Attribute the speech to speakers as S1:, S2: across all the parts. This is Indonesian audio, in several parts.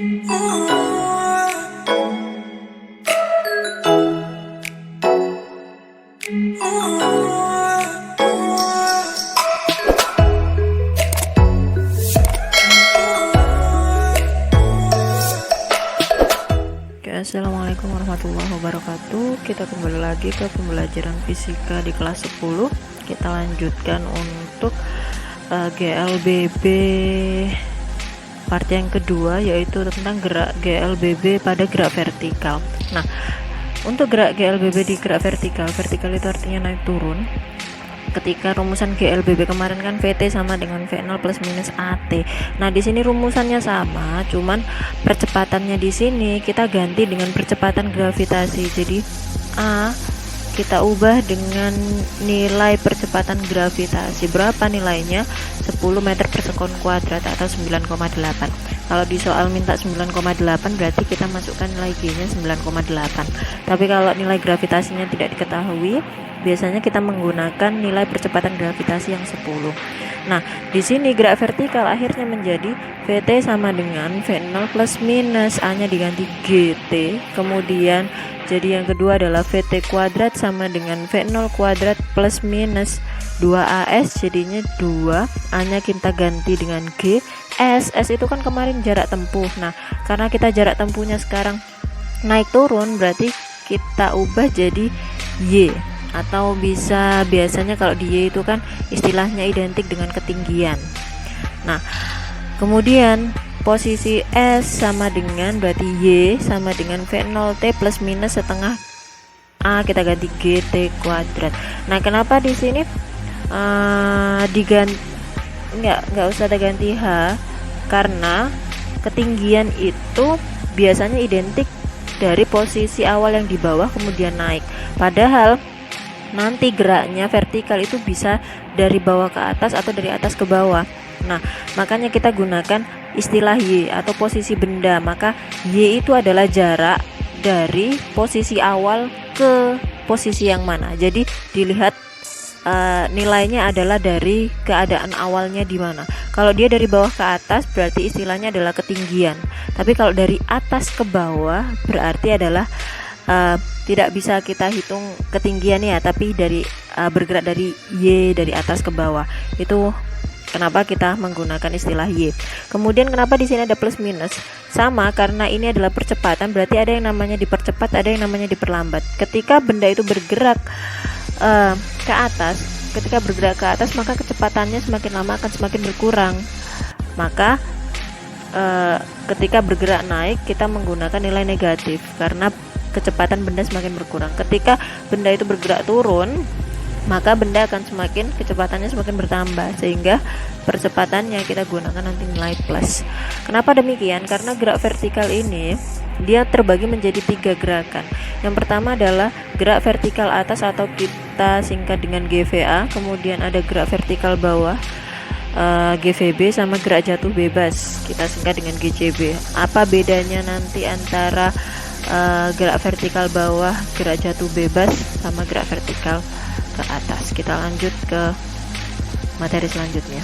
S1: Assalamualaikum warahmatullahi wabarakatuh. Kita kembali lagi ke pembelajaran fisika di kelas 10. Kita lanjutkan untuk GLBB part yang kedua, yaitu tentang gerak GLBB pada gerak vertikal. Nah, untuk gerak GLBB di gerak vertikal itu artinya naik turun. Ketika rumusan GLBB kemarin kan VT sama dengan V0 plus minus AT. Nah, di sini rumusannya sama, cuman percepatannya di sini kita ganti dengan percepatan gravitasi. Jadi A kita ubah dengan nilai percepatan gravitasi. Berapa nilainya? 10 meter per sekon kuadrat atau 9,8. Kalau di soal minta 9,8 berarti kita masukkan nilai G-nya 9,8. Tapi kalau nilai gravitasinya tidak diketahui, biasanya kita menggunakan nilai percepatan gravitasi yang 10. Nah, di sini gerak vertikal akhirnya menjadi VT sama dengan V0 plus minus A-nya diganti GT. Kemudian jadi yang kedua adalah VT kuadrat sama dengan V0 kuadrat plus minus 2AS, jadinya 2, A-nya kita ganti dengan G. S itu kan kemarin jarak tempuh. Nah, karena kita jarak tempuhnya sekarang naik turun, berarti kita ubah jadi Y. Atau bisa biasanya kalau di Y itu kan istilahnya identik dengan ketinggian. Nah, kemudian posisi S sama dengan berarti Y sama dengan V0T plus minus setengah A, kita ganti GT kuadrat. Nah, kenapa di sini diganti nggak usah diganti H, karena ketinggian itu biasanya identik dari posisi awal yang di bawah kemudian naik. Padahal nanti geraknya vertikal itu bisa dari bawah ke atas atau dari atas ke bawah. Nah, makanya kita gunakan istilah Y atau posisi benda. Maka Y itu adalah jarak dari posisi awal ke posisi yang mana. Jadi dilihat nilainya adalah dari keadaan awalnya di mana. Kalau dia dari bawah ke atas berarti istilahnya adalah ketinggian. Tapi kalau dari atas ke bawah berarti adalah tidak bisa kita hitung ketinggian ya, tapi dari bergerak dari Y dari atas ke bawah. Itu kenapa kita menggunakan istilah Y. Kemudian kenapa di sini ada plus minus? Sama, karena ini adalah percepatan, berarti ada yang namanya dipercepat, ada yang namanya diperlambat. Ketika benda itu bergerak ke atas, maka kecepatannya semakin lama akan semakin berkurang. Maka ketika bergerak naik kita menggunakan nilai negatif karena kecepatan benda semakin berkurang. Ketika benda itu bergerak turun, maka benda akan kecepatannya semakin bertambah, sehingga percepatannya kita gunakan nanti nilai plus. Kenapa demikian? Karena gerak vertikal ini dia terbagi menjadi 3 gerakan. Yang pertama adalah gerak vertikal atas atau kita singkat dengan GVA. Kemudian ada gerak vertikal bawah, GVB, sama gerak jatuh bebas, kita singkat dengan GJB. Apa bedanya nanti antara gerak vertikal bawah, gerak jatuh bebas, sama gerak vertikal ke atas? Kita lanjut ke materi selanjutnya.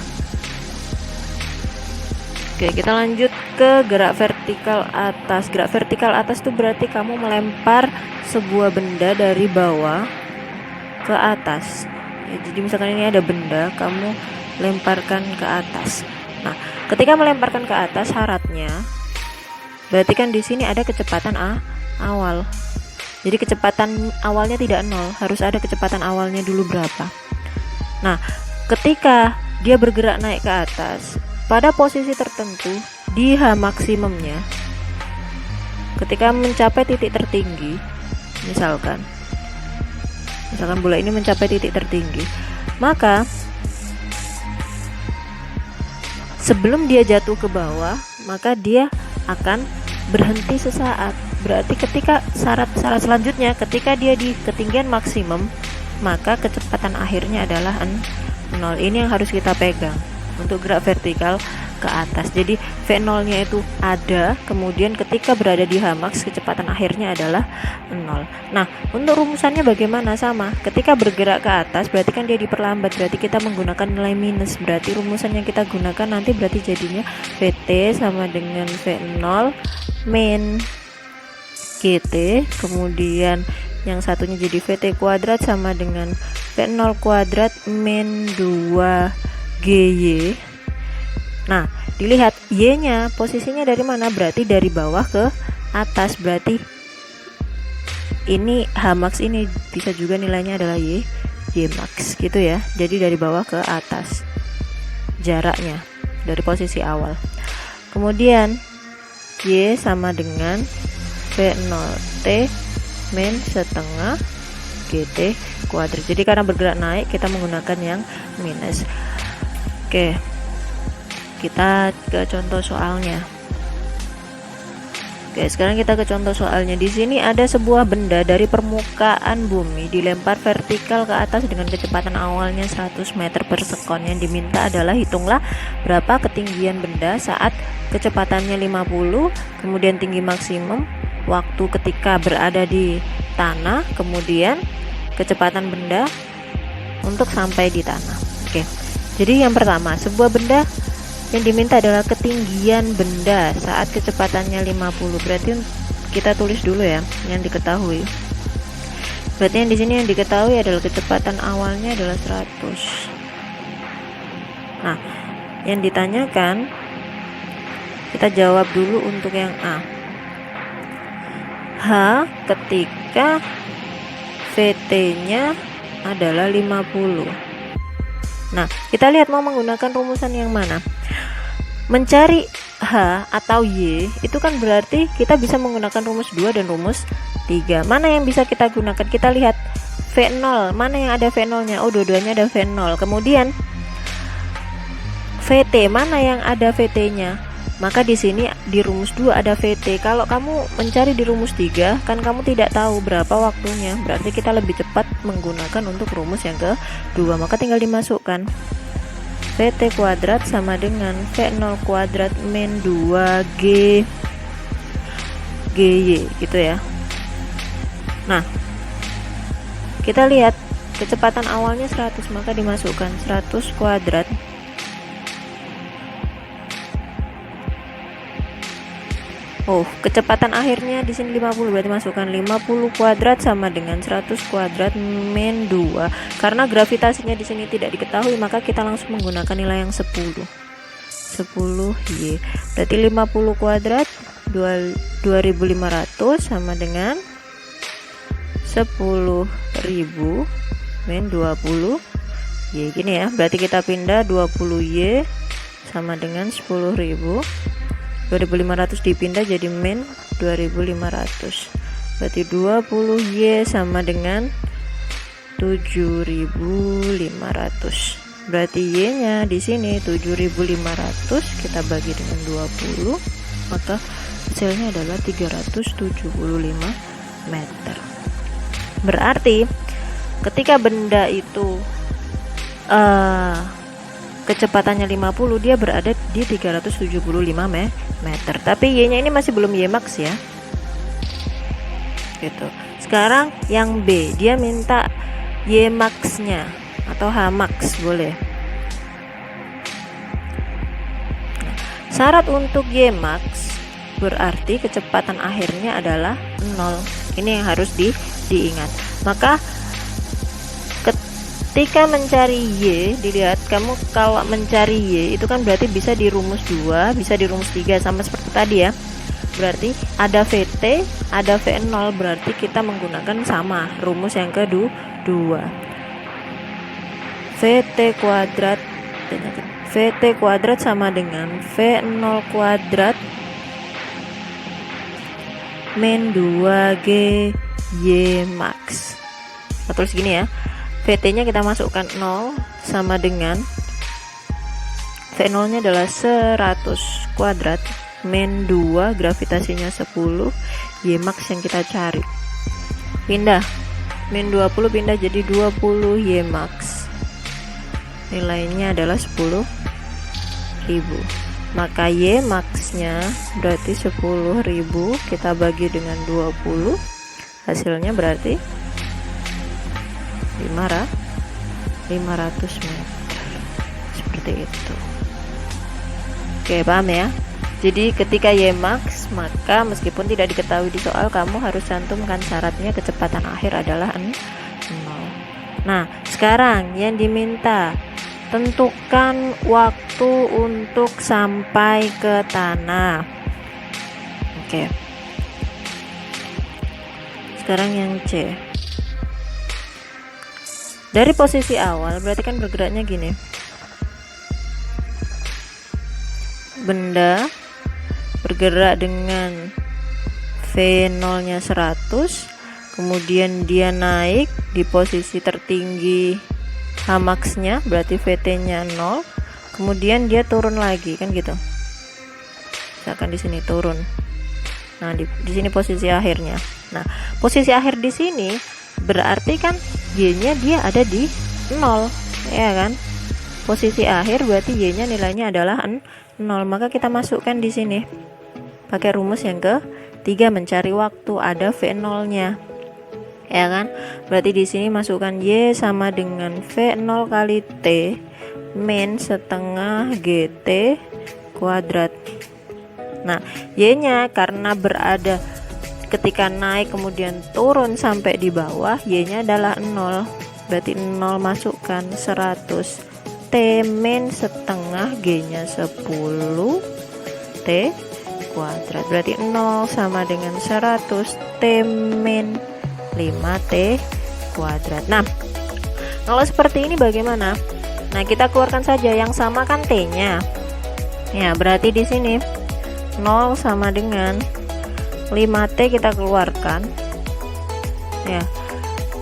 S1: Oke, kita lanjut ke gerak vertikal atas. Gerak vertikal atas itu berarti kamu melempar sebuah benda dari bawah ke atas. Ya, jadi misalkan ini ada benda, kamu lemparkan ke atas. Nah, ketika melemparkan ke atas, syaratnya berarti kan di sini ada kecepatan awal. Jadi kecepatan awalnya tidak 0, harus ada kecepatan awalnya dulu berapa. Nah, ketika dia bergerak naik ke atas, pada posisi tertentu di H maksimumnya, ketika mencapai titik tertinggi, misalkan bola ini mencapai titik tertinggi, maka sebelum dia jatuh ke bawah, maka dia akan berhenti sesaat. Berarti ketika syarat selanjutnya, ketika dia di ketinggian maksimum, maka kecepatan akhirnya adalah 0. Ini yang harus kita pegang untuk gerak vertikal. ke atas. Jadi V0 nya itu ada, kemudian ketika berada di Hmax kecepatan akhirnya adalah 0. Nah, untuk rumusannya bagaimana? Sama, ketika bergerak ke atas berarti kan dia diperlambat, berarti kita menggunakan nilai minus. Berarti rumusan yang kita gunakan nanti berarti jadinya Vt sama dengan V0 min GT, kemudian yang satunya jadi Vt kuadrat sama dengan V0 kuadrat min 2GY. Nah, dilihat Y nya posisinya dari mana, berarti dari bawah ke atas, berarti ini Hmax ini bisa juga nilainya adalah Ymax gitu ya. Jadi dari bawah ke atas jaraknya dari posisi awal. Kemudian Y sama dengan V0T min setengah GT kuadrat. Jadi karena bergerak naik kita menggunakan yang minus. Oke, kita ke contoh soalnya. Oke, sekarang kita ke contoh soalnya. Di sini ada sebuah benda dari permukaan bumi dilempar vertikal ke atas dengan kecepatan awalnya 100 meter per sekon. Yang diminta adalah hitunglah berapa ketinggian benda saat kecepatannya 50, kemudian tinggi maksimum, waktu ketika berada di tanah, kemudian kecepatan benda untuk sampai di tanah. Oke, jadi yang pertama, sebuah benda yang diminta adalah ketinggian benda saat kecepatannya 50. Berarti kita tulis dulu ya yang diketahui. Berarti yang di sini yang diketahui adalah kecepatan awalnya adalah 100. Nah, yang ditanyakan kita jawab dulu untuk yang A. H ketika Vt-nya adalah 50. Nah, kita lihat mau menggunakan rumusan yang mana. Mencari H atau Y itu kan berarti kita bisa menggunakan rumus 2 dan rumus 3. Mana yang bisa kita gunakan? Kita lihat V0, mana yang ada V0-nya? Oh, dua-duanya ada V0. Kemudian Vt, mana yang ada Vt-nya? Maka di sini di rumus 2 ada Vt. Kalau kamu mencari di rumus 3 kan kamu tidak tahu berapa waktunya, berarti kita lebih cepat menggunakan untuk rumus yang kedua. Maka tinggal dimasukkan Vt kuadrat sama dengan V0 kuadrat min 2G GY gitu ya. Nah, kita lihat kecepatan awalnya 100, maka dimasukkan 100 kuadrat kecepatan akhirnya di sini 50, berarti masukkan 50 kuadrat sama dengan 100 kuadrat min 2. Karena gravitasinya di sini tidak diketahui, maka kita langsung menggunakan nilai yang 10 Y. Berarti 50 kuadrat 2500 sama dengan 10.000 min 20 Y. Gini ya, berarti kita pindah 20 Y sama dengan 10.000. 2500 dipindah jadi min 2500, berarti 20 Y sama dengan 7500. Berarti Y nya di sini 7500 kita bagi dengan 20, maka hasilnya adalah 375 meter. Berarti ketika benda itu kecepatannya 50, dia berada di 375 meter. Tapi Y-nya ini masih belum Ymax ya. Gitu. Sekarang yang B, dia minta Ymax-nya atau Hmax boleh. Syarat untuk Ymax berarti kecepatan akhirnya adalah 0. Ini yang harus diingat. Maka ketika mencari Y, dilihat kamu kalau mencari Y itu kan berarti bisa di rumus 2, bisa di rumus 3, sama seperti tadi ya. Berarti ada Vt, ada V0, berarti kita menggunakan sama rumus yang kedua. Vt kuadrat sama dengan V0 kuadrat min 2G Ymax. Terus gini ya. Vt-nya kita masukkan 0 sama dengan V0-nya adalah 100 kuadrat min 2, gravitasinya 10, Ymax yang kita cari. Pindah min 20 pindah jadi 20 Ymax. Nilainya adalah 10.000. maka Y max-nya berarti 10.000 kita bagi dengan 20, hasilnya berarti 500 meter, seperti itu. Oke, paham ya? Jadi ketika Y max, maka meskipun tidak diketahui di soal, kamu harus cantumkan syaratnya kecepatan akhir adalah 0. Nah, sekarang yang diminta, tentukan waktu untuk sampai ke tanah. Oke. Sekarang yang C. Dari posisi awal berarti kan bergeraknya gini. Benda bergerak dengan V0 nya 100, kemudian dia naik di posisi tertinggi H max nya, berarti VT nya 0, kemudian dia turun lagi, kan gitu. Misalkan di sini turun. Nah, di sini posisi akhirnya. Nah, posisi akhir di sini berarti kan Y-nya dia ada di 0, ya kan? Posisi akhir berarti Y-nya nilainya adalah 0, maka kita masukkan di sini. Pakai rumus yang ketiga, mencari waktu, ada V0-nya. Ya kan? Berarti di sini masukkan Y sama dengan V0 kali T min setengah GT kuadrat. Nah, Y-nya karena berada ketika naik kemudian turun sampai di bawah, Y-nya adalah 0. Berarti 0 masukkan 100. T min setengah, G-nya 10 T kuadrat. Berarti 0 sama dengan 100 T min 5 T kuadrat. Nah, kalau seperti ini bagaimana? Nah, kita keluarkan saja yang sama kan T-nya. Ya, berarti di sini 0 sama dengan 5T kita keluarkan. Ya.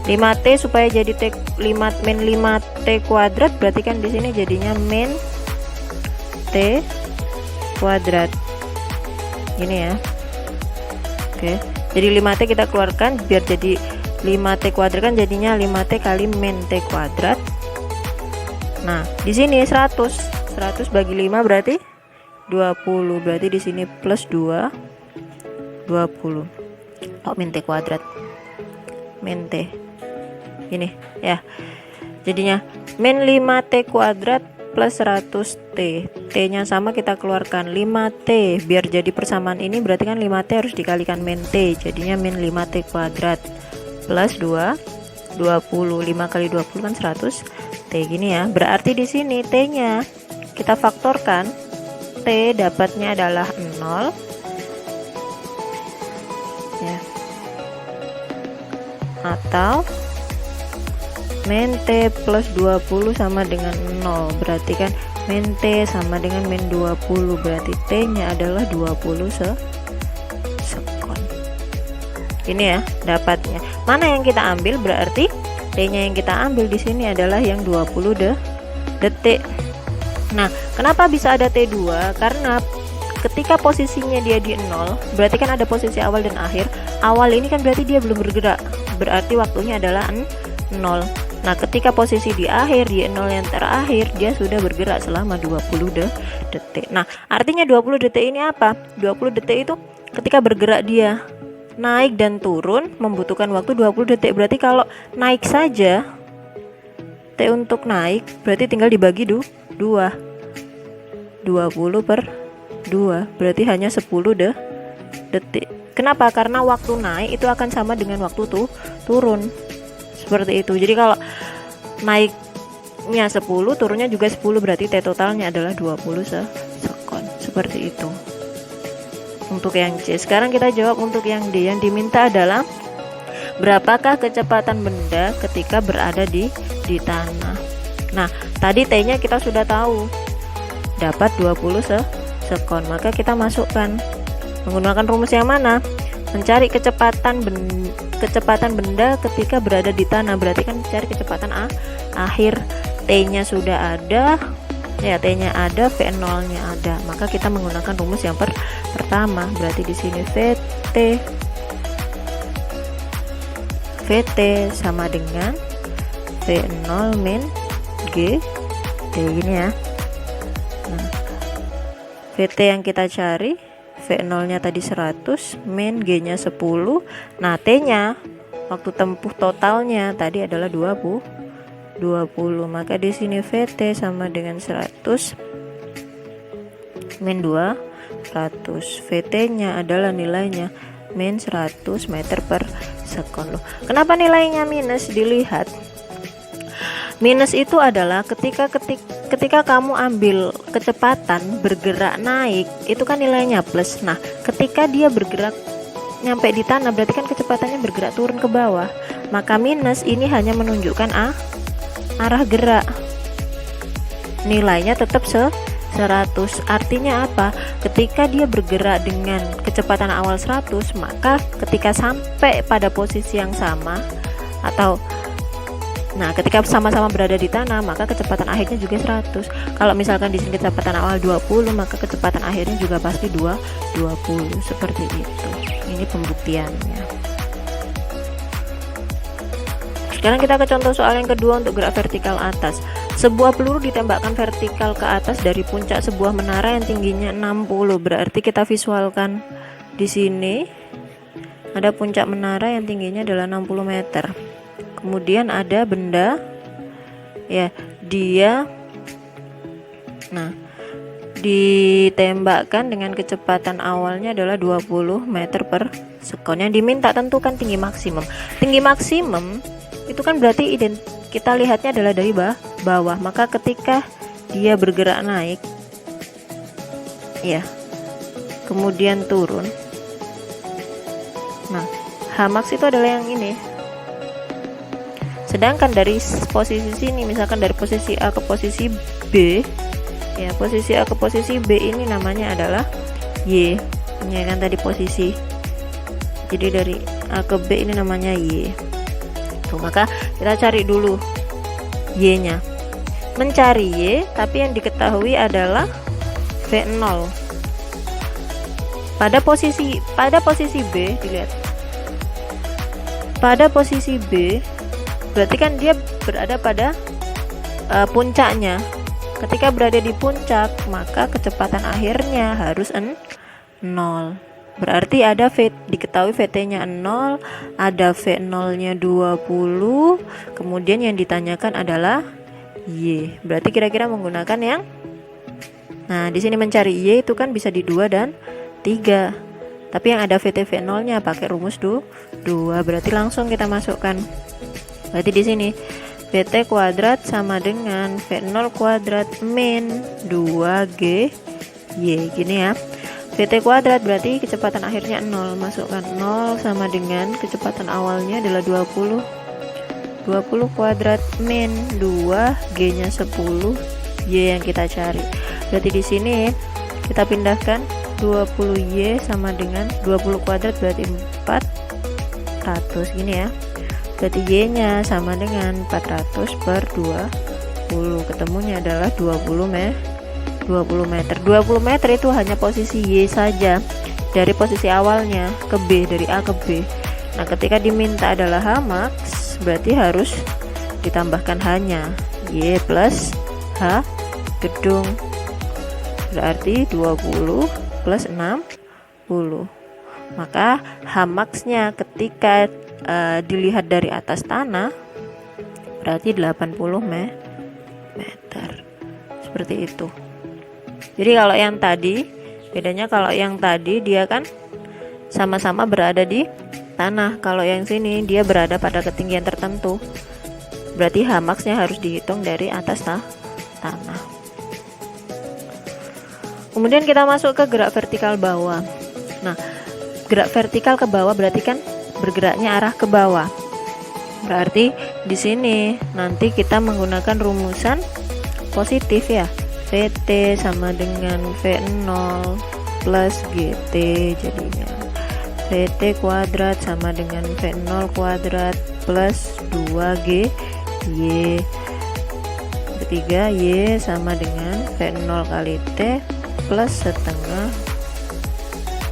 S1: 5T supaya jadi T 5 min 5T kuadrat, berarti kan di sini jadinya min T kuadrat. Gini ya. Oke. Jadi 5T kita keluarkan biar jadi 5T kuadrat, kan jadinya 5T kali min T kuadrat. Nah, di sini 100 bagi 5 berarti 20. Berarti di sini plus 2 20. Oh, min T kuadrat. Min T. Ini ya. Jadinya min 5T kuadrat plus 100T. T-nya sama kita keluarkan 5T. Biar jadi persamaan ini berarti kan 5T harus dikalikan min T. Jadinya min 5T kuadrat plus 20. 5 kali 20 kan 100 T gini ya. Berarti di sini T-nya kita faktorkan. T dapatnya adalah 0 ya. Atau min T plus 20 sama dengan 0. Berarti kan min T sama dengan min 20. Berarti T-nya adalah 20 sekon. Ini ya dapatnya. Mana yang kita ambil? Berarti T-nya yang kita ambil di sini adalah yang 20 detik. Nah, kenapa bisa ada T2? Karena ketika posisinya dia di 0, berarti kan ada posisi awal dan akhir. Awal ini kan berarti dia belum bergerak. Berarti waktunya adalah 0. Nah, ketika posisi di akhir, di 0 yang terakhir, dia sudah bergerak selama 20 detik. Nah, artinya 20 detik ini apa? 20 detik itu ketika bergerak dia naik dan turun membutuhkan waktu 20 detik. Berarti kalau naik saja, T untuk naik berarti tinggal dibagi 2. 20 per 2 berarti hanya 10 detik. Kenapa? Karena waktu naik itu akan sama dengan waktu turun. Seperti itu. Jadi kalau naiknya 10, turunnya juga 10, berarti T totalnya adalah 20 sekon. Seperti itu. Untuk yang C. Sekarang kita jawab untuk yang D. Yang diminta adalah berapakah kecepatan benda ketika berada di tanah. Nah, tadi T-nya kita sudah tahu. Dapat 20 sekon. Maka kita masukkan menggunakan rumus yang mana? Mencari kecepatan benda ketika berada di tanah. Berarti kan cari kecepatan akhir. T-nya sudah ada. Ya, T-nya ada, V0-nya ada. Maka kita menggunakan rumus yang pertama. Berarti di sini VT sama dengan V0 min G T, gini ya. Nah, VT yang kita cari, V0 nya tadi 100, min G nya 10. Nah T nya waktu tempuh totalnya tadi adalah 20, maka di sini VT sama dengan 100 min 200. VT nya adalah nilainya min 100 meter per sekon. Loh, kenapa nilainya minus? Dilihat, minus itu adalah ketika kamu ambil kecepatan bergerak naik, itu kan nilainya plus. Nah ketika dia bergerak nyampe di tanah, berarti kan kecepatannya bergerak turun ke bawah, maka minus ini hanya menunjukkan arah gerak, nilainya tetap 100. Artinya apa? Ketika dia bergerak dengan kecepatan awal 100, maka ketika sampai pada posisi yang sama atau ketika sama-sama berada di tanah, maka kecepatan akhirnya juga 100. Kalau misalkan di sini kecepatan awal 20, maka kecepatan akhirnya juga pasti 20. Seperti itu. Ini pembuktiannya. Sekarang kita ke contoh soal yang kedua untuk gerak vertikal atas. Sebuah peluru ditembakkan vertikal ke atas dari puncak sebuah menara yang tingginya 60. Berarti kita visualkan di sini ada puncak menara yang tingginya adalah 60 meter. Kemudian ada benda ya, dia ditembakkan dengan kecepatan awalnya adalah 20 meter per sekon. Yang diminta tentukan tinggi maksimum. Tinggi maksimum itu kan berarti kita lihatnya adalah dari bawah, maka ketika dia bergerak naik ya, kemudian turun, nah Hmax itu adalah yang ini. Sedangkan dari posisi sini, misalkan dari posisi A ke posisi B ya, posisi A ke posisi B ini namanya adalah Y ya kan, tadi posisi, jadi dari A ke B ini namanya Y. Tuh, maka kita cari dulu Y nya. Mencari Y, tapi yang diketahui adalah V0 pada posisi B. Dilihat pada posisi B, berarti kan dia berada pada puncaknya. Ketika berada di puncak, maka kecepatan akhirnya harus 0. Berarti ada diketahui VT nya 0, ada V0 nya 20, kemudian yang ditanyakan adalah Y. Berarti kira-kira menggunakan yang di sini mencari Y itu kan bisa di 2 dan 3. Tapi yang ada VT V0 nya pakai rumus 2, berarti langsung kita masukkan. Berarti di sini VT kuadrat sama dengan V0 kuadrat min 2G Y, gini ya. VT kuadrat berarti kecepatan akhirnya 0, masukkan 0 sama dengan kecepatan awalnya adalah 20 kuadrat min 2 G nya 10 Y yang kita cari. Berarti di sini kita pindahkan 20 Y sama dengan 20 kuadrat berarti 400 gini ya. Berarti Y nya sama dengan 400 per 20, ketemunya adalah 20 meter. 20 meter itu hanya posisi Y saja, dari posisi awalnya ke B, dari A ke B. Nah ketika diminta adalah Hmax, berarti harus ditambahkan hanya Y plus H gedung, berarti 20 plus 60. Maka Hmax nya ketika dilihat dari atas tanah berarti 80 meter. Seperti itu. Jadi kalau yang tadi, bedanya kalau yang tadi dia kan sama-sama berada di tanah, kalau yang sini dia berada pada ketinggian tertentu, berarti Hmax nya harus dihitung dari atas tanah. Kemudian kita masuk ke gerak vertikal bawah. Nah gerak vertikal ke bawah berarti kan bergeraknya arah ke bawah. Berarti di sini nanti kita menggunakan rumusan positif ya. VT sama dengan V0 plus GT, jadinya VT kuadrat sama dengan V0 kuadrat plus 2G Y. Ketiga Y sama dengan V0 kali T plus setengah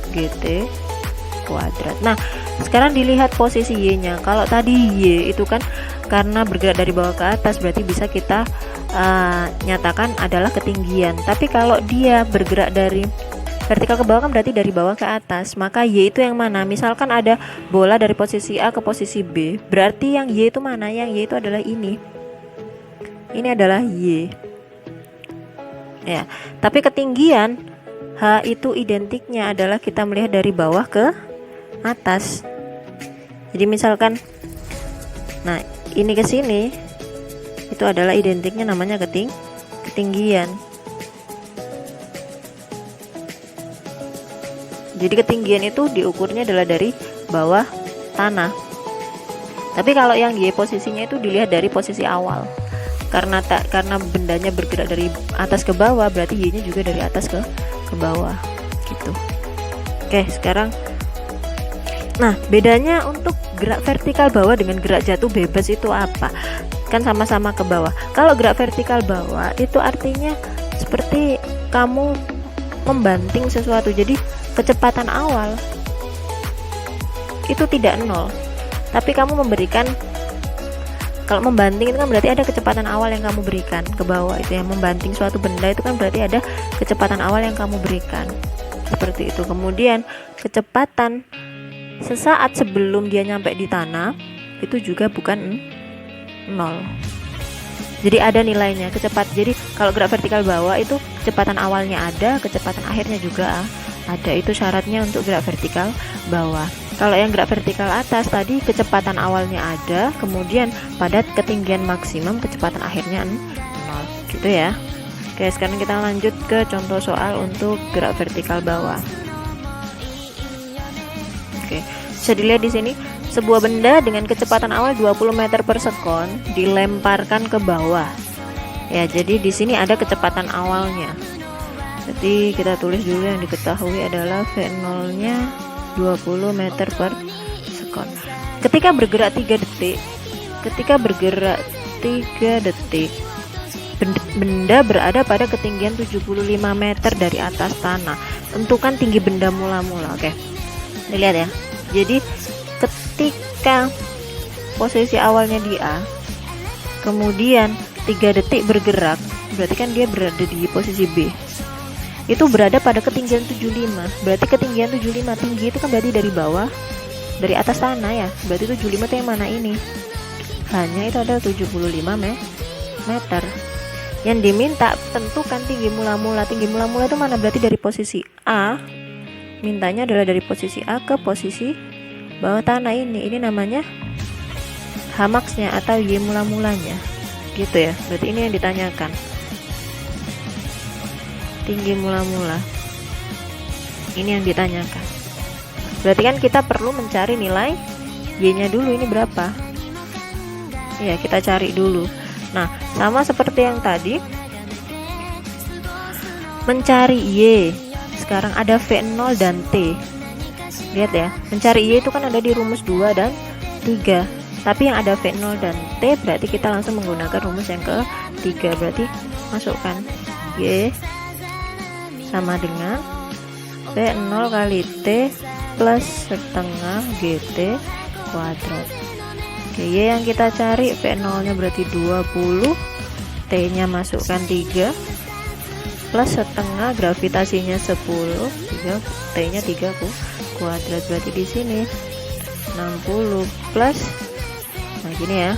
S1: GT kuadrat. Nah sekarang dilihat posisi Y nya. Kalau tadi Y itu kan karena bergerak dari bawah ke atas, berarti bisa kita nyatakan adalah ketinggian. Tapi kalau dia bergerak dari vertikal ke bawah kan berarti dari bawah ke atas, maka Y itu yang mana? Misalkan ada bola dari posisi A ke posisi B, berarti yang Y itu mana? Yang Y itu adalah ini adalah Y ya. Tapi ketinggian H itu identiknya adalah kita melihat dari bawah ke atas. Jadi misalkan nah ini ke sini itu adalah identiknya namanya ketinggian. Jadi ketinggian itu diukurnya adalah dari bawah tanah. Tapi kalau yang Y posisinya itu dilihat dari posisi awal. Karena bendanya bergerak dari atas ke bawah, berarti Y-nya juga dari atas ke bawah gitu. Oke, sekarang nah, bedanya untuk gerak vertikal bawah dengan gerak jatuh bebas itu apa? Kan sama-sama ke bawah. Kalau gerak vertikal bawah itu artinya seperti kamu membanting sesuatu. Jadi kecepatan awal itu tidak nol, tapi kamu memberikan, kalau membanting itu kan berarti ada kecepatan awal yang kamu berikan ke bawah. Itu yang membanting suatu benda itu kan berarti ada kecepatan awal yang kamu berikan, seperti itu. Kemudian kecepatan sesaat sebelum dia nyampe di tanah itu juga bukan nol, jadi ada nilainya jadi kalau gerak vertikal bawah itu kecepatan awalnya ada, kecepatan akhirnya juga ada. Itu syaratnya untuk gerak vertikal bawah. Kalau yang gerak vertikal atas tadi kecepatan awalnya ada, kemudian pada ketinggian maksimum kecepatan akhirnya 0 gitu ya. Oke, sekarang kita lanjut ke contoh soal untuk gerak vertikal bawah. Oke, bisa dilihat di sini sebuah benda dengan kecepatan awal 20 meter per sekon dilemparkan ke bawah. Ya, jadi di sini ada kecepatan awalnya. Jadi kita tulis dulu yang diketahui adalah V0 nya 20 meter per sekon. Ketika bergerak 3 detik, benda berada pada ketinggian 75 meter dari atas tanah. Tentukan tinggi benda mula-mula. Oke, lihat ya. Jadi ketika posisi awalnya di A, kemudian 3 detik bergerak, berarti kan dia berada di posisi B. Itu berada pada ketinggian 75. Berarti ketinggian 75, tinggi itu kan berarti dari bawah, dari atas tanah ya. Berarti 75 itu yang mana ini? Hanya itu ada 75 meter. Yang diminta tentukan tinggi mula-mula. Tinggi mula-mula itu mana? Berarti dari posisi A. Mintanya adalah dari posisi A ke posisi bawah tanah ini. Ini namanya H max-nya atau Y mula-mulanya. Gitu ya. Berarti ini yang ditanyakan. Tinggi mula-mula ini yang ditanyakan. Berarti kan kita perlu mencari nilai Y-nya dulu. Ini berapa ya, kita cari dulu. Nah, sama seperti yang tadi, mencari Y. Sekarang ada V0 dan T. Lihat ya, mencari Y itu kan ada di rumus 2 dan 3. Tapi yang ada V0 dan T berarti kita langsung menggunakan rumus yang ke-3. Berarti masukkan Y sama dengan V0 kali T plus setengah GT kuadrat. Oke, Y yang kita cari V0 nya berarti 20, T nya masukkan 3 plus setengah, gravitasinya 10, 3, T nya 3 kuadrat. Berarti di sini 60 plus, nah gini ya,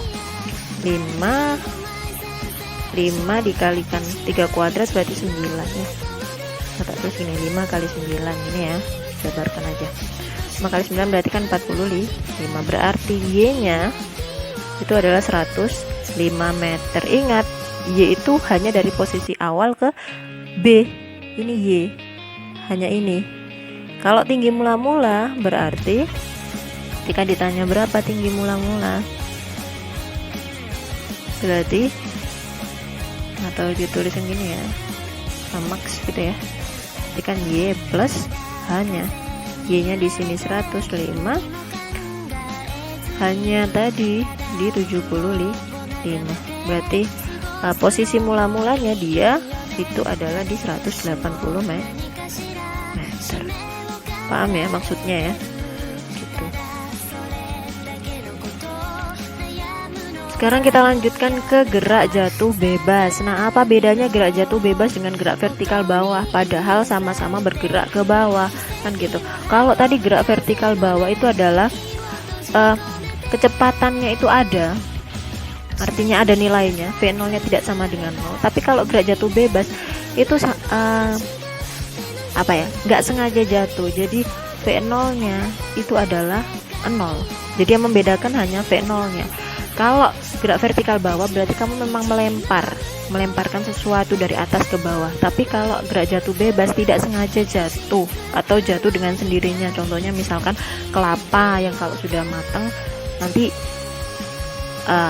S1: 5 dikalikan 3 kuadrat berarti 9 ya. Terus ini 5 kali 9 ini ya, jabarkan aja. 5 kali 9 berarti kan 45. Berarti Y nya itu adalah 105 meter. Ingat, Y itu hanya dari posisi awal ke B. Ini Y, hanya ini. Kalau tinggi mula-mula berarti ketika ditanya berapa tinggi mula-mula, berarti atau ditulisin gini ya, max gitu ya. Kan Y plus hanya Y-nya di sini 105, hanya tadi di 75. Berarti posisi mula-mulanya dia itu adalah di 180 meter. Paham ya maksudnya ya? Gitu. Sekarang kita lanjutkan ke gerak jatuh bebas. Nah, apa bedanya gerak jatuh bebas dengan gerak vertikal bawah? Padahal sama-sama bergerak ke bawah, kan gitu. Kalau tadi gerak vertikal bawah itu adalah kecepatannya itu ada, artinya ada nilainya, V0 nya tidak sama dengan 0. Tapi kalau gerak jatuh bebas itu nggak sengaja jatuh, jadi V0 nya itu adalah 0. Jadi yang membedakan hanya V0 nya. Kalau gerak vertikal bawah berarti kamu memang melemparkan sesuatu dari atas ke bawah. Tapi kalau gerak jatuh bebas tidak sengaja jatuh atau jatuh dengan sendirinya. Contohnya misalkan kelapa yang kalau sudah matang nanti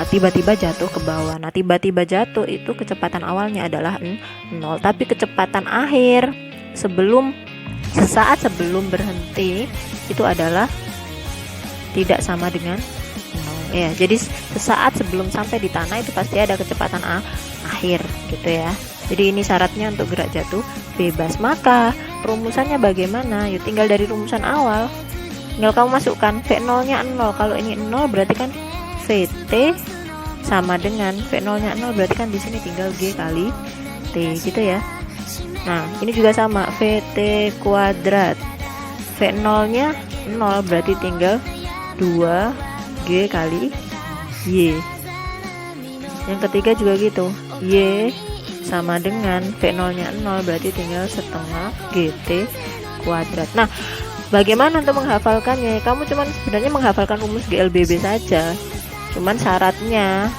S1: tiba-tiba jatuh ke bawah. Nah, tiba-tiba jatuh itu kecepatan awalnya adalah 0, tapi kecepatan akhir sesaat sebelum berhenti itu adalah tidak sama dengan 0 ya. Jadi sesaat sebelum sampai di tanah itu pasti ada kecepatan akhir gitu ya. Jadi ini syaratnya untuk gerak jatuh bebas. Maka rumusannya bagaimana? Yuk, tinggal dari rumusan awal tinggal kamu masukkan V0 nya 0. Kalau ini 0 berarti kan VT sama dengan V0 nya 0 berarti kan di sini tinggal G kali T gitu ya. Nah, ini juga sama, VT kuadrat, V0 nya 0 berarti tinggal 2G kali Y. Yang ketiga juga gitu, Y sama dengan V0 nya 0 berarti tinggal setengah GT kuadrat. Nah, bagaimana untuk menghafalkannya? Kamu cuman sebenarnya menghafalkan rumus GLBB saja, cuman syaratnya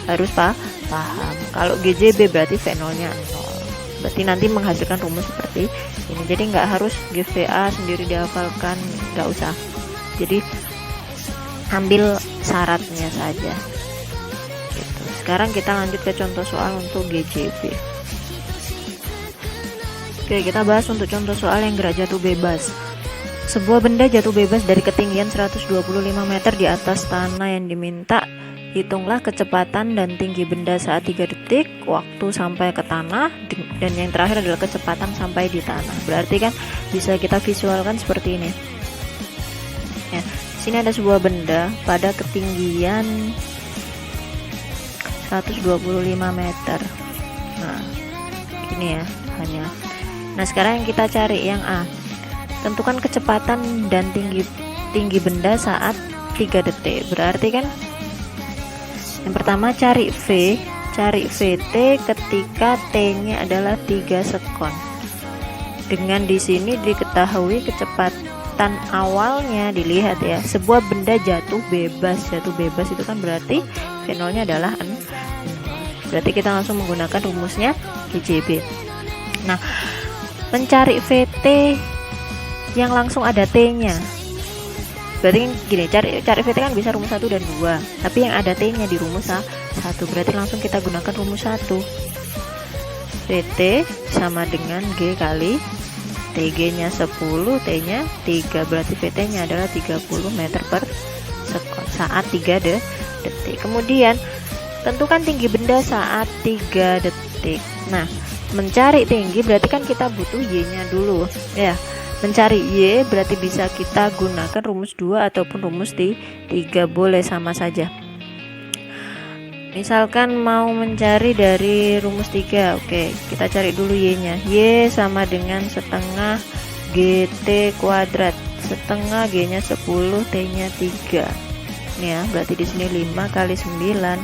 S1: harus paham. Kalau GJB berarti V0 nya 0, berarti nanti menghasilkan rumus seperti ini. Jadi nggak harus GVA sendiri dihafalkan, nggak usah. Jadi ambil syaratnya saja gitu. Sekarang kita lanjut ke contoh soal untuk GJB. Oke, kita bahas untuk contoh soal yang gerak jatuh bebas. Sebuah benda jatuh bebas dari ketinggian 125 meter di atas tanah. Yang diminta, hitunglah kecepatan dan tinggi benda saat 3 detik, waktu sampai ke tanah, dan yang terakhir adalah kecepatan sampai di tanah. Berarti kan bisa kita visualkan seperti ini ya. Sini ada sebuah benda pada ketinggian 125 meter. Nah, ini ya hanya. Nah, sekarang yang kita cari yang A. Tentukan kecepatan dan tinggi benda saat 3 detik. Berarti kan yang pertama cari VT ketika T-nya adalah 3 sekon. Dengan di sini diketahui kecepatan awalnya, dilihat ya. Sebuah benda jatuh bebas itu kan berarti V0-nya adalah 0. Berarti kita langsung menggunakan rumusnya GJB. Nah, mencari VT yang langsung ada T-nya. Berarti gini, cari VT kan bisa rumus 1 dan 2, tapi yang ada T-nya di rumus 1, berarti langsung kita gunakan rumus 1. VT sama dengan G kali TG nya 10, T nya 3, berarti VT nya adalah 30 meter per sekon saat 3 detik. Kemudian tentukan tinggi benda saat 3 detik. Nah, mencari tinggi berarti kan kita butuh Y nya dulu ya. Mencari Y berarti bisa kita gunakan rumus 2 ataupun rumus 3, boleh sama saja. Misalkan mau mencari dari rumus 3, oke, kita cari dulu Y nya. Y sama dengan setengah GT kuadrat, setengah G nya 10, T nya 3 ya. Berarti di sini 5 kali 9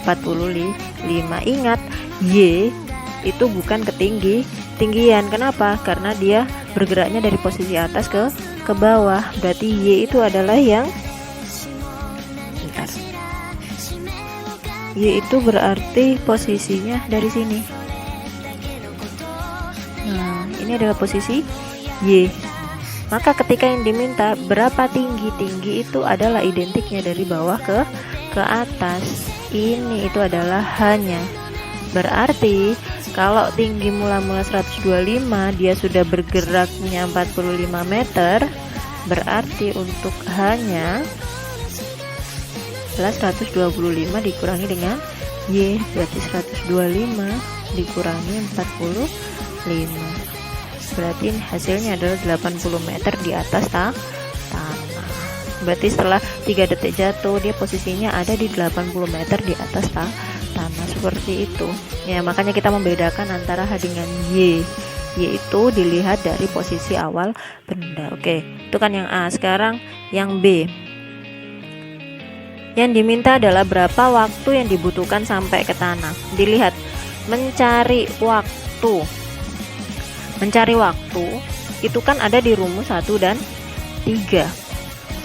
S1: 45. Ingat, Y itu bukan ketinggian. Kenapa? Karena dia bergeraknya dari posisi atas ke bawah. Berarti Y itu adalah yang Y itu berarti posisinya dari sini. Nah, ini adalah posisi Y. Maka ketika yang diminta berapa tinggi itu adalah identiknya dari bawah ke atas. Ini itu adalah hanya. Berarti kalau tinggi mula-mula 125, dia sudah bergeraknya 45 meter, berarti untuk hanya 125 dikurangi dengan Y, berarti 125 dikurangi 45, berarti hasilnya adalah 80 meter di atas tanah. Berarti setelah 3 detik jatuh, dia posisinya ada di 80 meter di atas tanah, seperti itu ya. Makanya kita membedakan antara H dengan Y, yaitu dilihat dari posisi awal benda. Oke, itu kan yang A. Sekarang yang B. Yang diminta adalah berapa waktu yang dibutuhkan sampai ke tanah. Dilihat, mencari waktu. Mencari waktu itu kan ada di rumus 1 dan 3.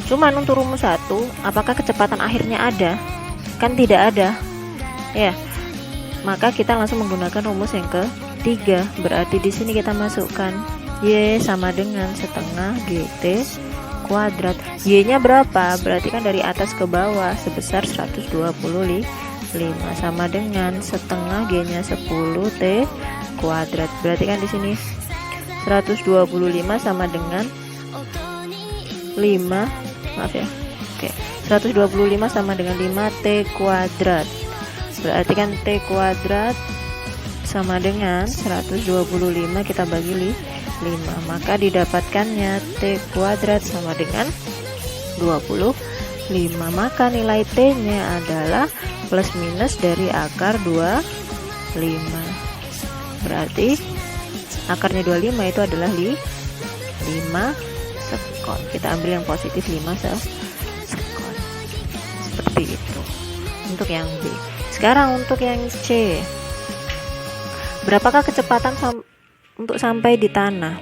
S1: Cuman untuk rumus 1, apakah kecepatan akhirnya ada? Kan tidak ada. Ya. Maka kita langsung menggunakan rumus yang ke-3. Berarti di sini kita masukkan Y sama dengan setengah GT kuadrat. Y-nya berapa? Berarti kan dari atas ke bawah sebesar 125 sama dengan setengah G-nya 10 T kuadrat. Berarti kan di sini 125 sama dengan 5, maaf ya. Oke, 125 sama dengan 5 T kuadrat. Berarti kan T kuadrat sama dengan 125 kita bagi 5, maka didapatkannya T kuadrat sama dengan 25. Maka nilai T nya adalah plus minus dari akar 25. Berarti akarnya 25 itu adalah 5 sekon. Kita ambil yang positif 5 sekon. Seperti itu untuk yang B. Sekarang untuk yang C, berapakah kecepatan untuk sampai di tanah?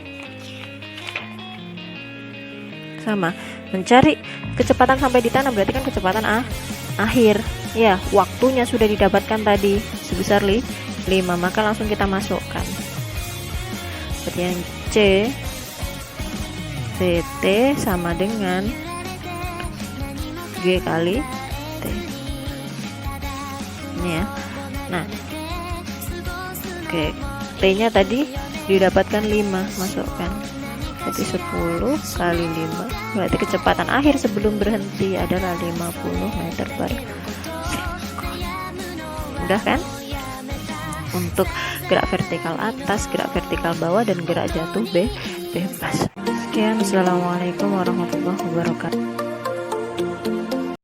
S1: Sama, mencari kecepatan sampai di tanah berarti kan kecepatan akhir ya. Waktunya sudah didapatkan tadi sebesar 5, maka langsung kita masukkan. Seperti yang C, VT sama dengan G kali T. Ini ya. Nah, oke, T nya tadi didapatkan 5, masukkan. Jadi 10 kali 5 berarti kecepatan akhir sebelum berhenti adalah 50 meter per sekon. Mudah kan? Untuk gerak vertikal atas, gerak vertikal bawah, dan gerak jatuh bebas. Sekian, assalamualaikum warahmatullahi wabarakatuh.